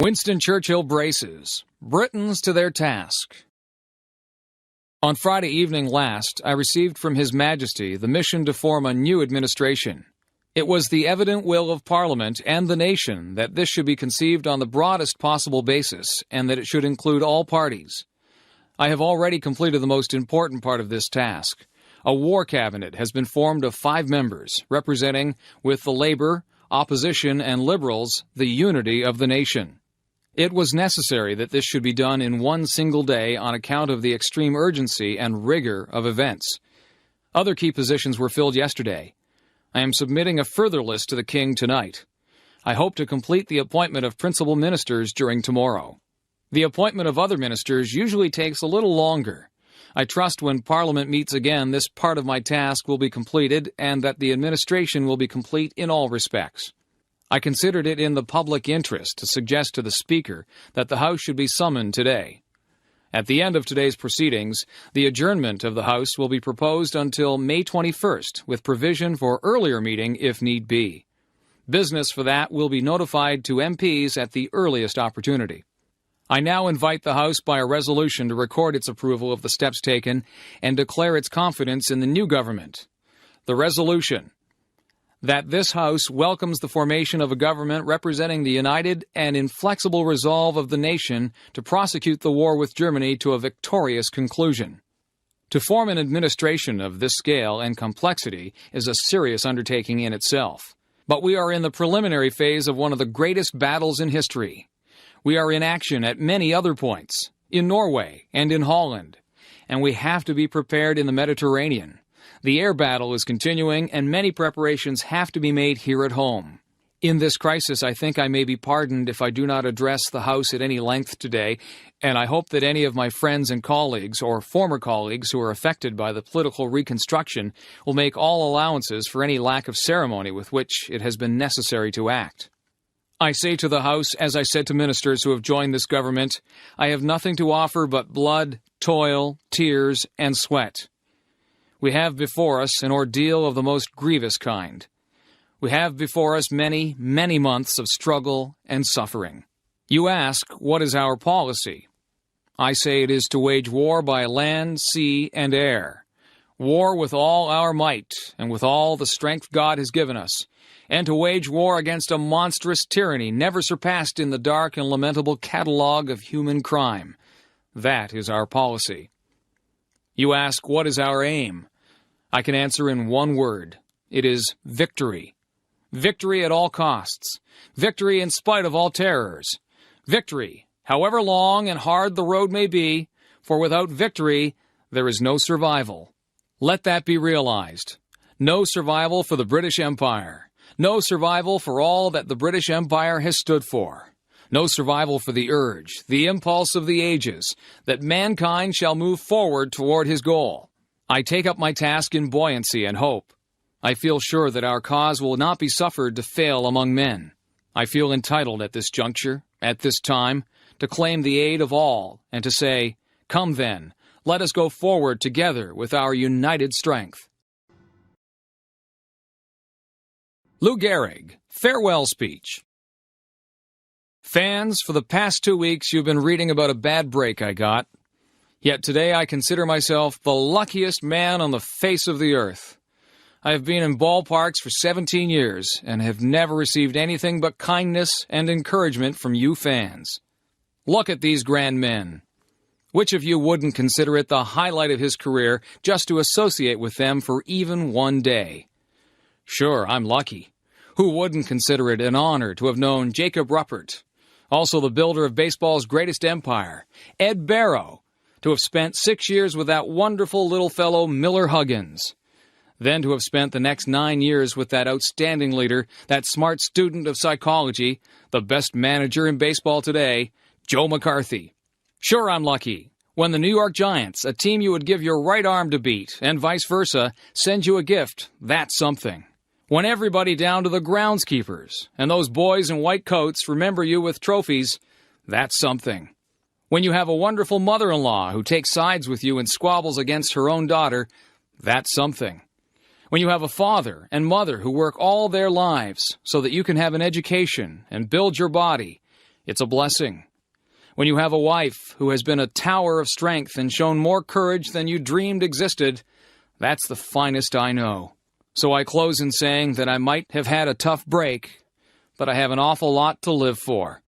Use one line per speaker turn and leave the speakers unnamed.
Winston Churchill braces. Britons to their task. On Friday evening last, I received from His Majesty the mission to form a new administration. It was the evident will of Parliament and the nation that this should be conceived on the broadest possible basis, and that it should include all parties. I have already completed the most important part of this task. A war cabinet has been formed of 5 members, representing, with the Labour, Opposition, and Liberals, the unity of the nation. It was necessary that this should be done in one single day on account of the extreme urgency and rigor of events. Other key positions were filled yesterday. I am submitting a further list to the King tonight. I hope to complete the appointment of principal ministers during tomorrow. The appointment of other ministers usually takes a little longer. I trust when Parliament meets again, this part of my task will be completed and that the administration will be complete in all respects. I considered it in the public interest to suggest to the Speaker that the House should be summoned today. At the end of today's proceedings, the adjournment of the House will be proposed until May 21st, with provision for earlier meeting if need be. Business for that will be notified to MPs at the earliest opportunity. I now invite the House by a resolution to record its approval of the steps taken and declare its confidence in the new government. The resolution: that this House welcomes the formation of a government representing the united and inflexible resolve of the nation to prosecute the war with Germany to a victorious conclusion. To form an administration of this scale and complexity is a serious undertaking in itself. But we are in the preliminary phase of one of the greatest battles in history. We are in action at many other points, in Norway and in Holland, and we have to be prepared in the Mediterranean. The air battle is continuing, and many preparations have to be made here at home. In this crisis, I think I may be pardoned if I do not address the House at any length today, and I hope that any of my friends and colleagues, or former colleagues who are affected by the political reconstruction, will make all allowances for any lack of ceremony with which it has been necessary to act. I say to the House, as I said to ministers who have joined this government, I have nothing to offer but blood, toil, tears, and sweat. We have before us an ordeal of the most grievous kind. We have before us many, many months of struggle and suffering. You ask, what is our policy? I say it is to wage war by land, sea, and air. War with all our might and with all the strength God has given us, and to wage war against a monstrous tyranny never surpassed in the dark and lamentable catalogue of human crime. That is our policy. You ask, what is our aim? I can answer in one word. It is victory. Victory at all costs. Victory in spite of all terrors. Victory, however long and hard the road may be, for without victory there is no survival. Let that be realized. No survival for the British Empire. No survival for all that the British Empire has stood for. No survival for the urge, the impulse of the ages, that mankind shall move forward toward his goal. I take up my task in buoyancy and hope. I feel sure that our cause will not be suffered to fail among men. I feel entitled at this juncture, at this time, to claim the aid of all and to say, come then, let us go forward together with our united strength. Lou Gehrig, Farewell Speech. Fans, for the past 2 weeks you've been reading about a bad break I got. Yet today I consider myself the luckiest man on the face of the earth. I have been in ballparks for 17 years and have never received anything but kindness and encouragement from you fans. Look at these grand men. Which of you wouldn't consider it the highlight of his career just to associate with them for even one day? Sure, I'm lucky. Who wouldn't consider it an honor to have known Jacob Ruppert, also the builder of baseball's greatest empire, Ed Barrow, to have spent 6 years with that wonderful little fellow Miller Huggins, then to have spent the next 9 years with that outstanding leader, that smart student of psychology, the best manager in baseball today, Joe McCarthy. Sure, I'm lucky. When the New York Giants, a team you would give your right arm to beat, and vice versa, send you a gift, that's something. When everybody down to the groundskeepers and those boys in white coats remember you with trophies, that's something. When you have a wonderful mother-in-law who takes sides with you and squabbles against her own daughter, that's something. When you have a father and mother who work all their lives so that you can have an education and build your body, It's a blessing. When you have a wife who has been a tower of strength and shown more courage than you dreamed existed, that's the finest I know. So I close in saying that I might have had a tough break, but I have an awful lot to live for.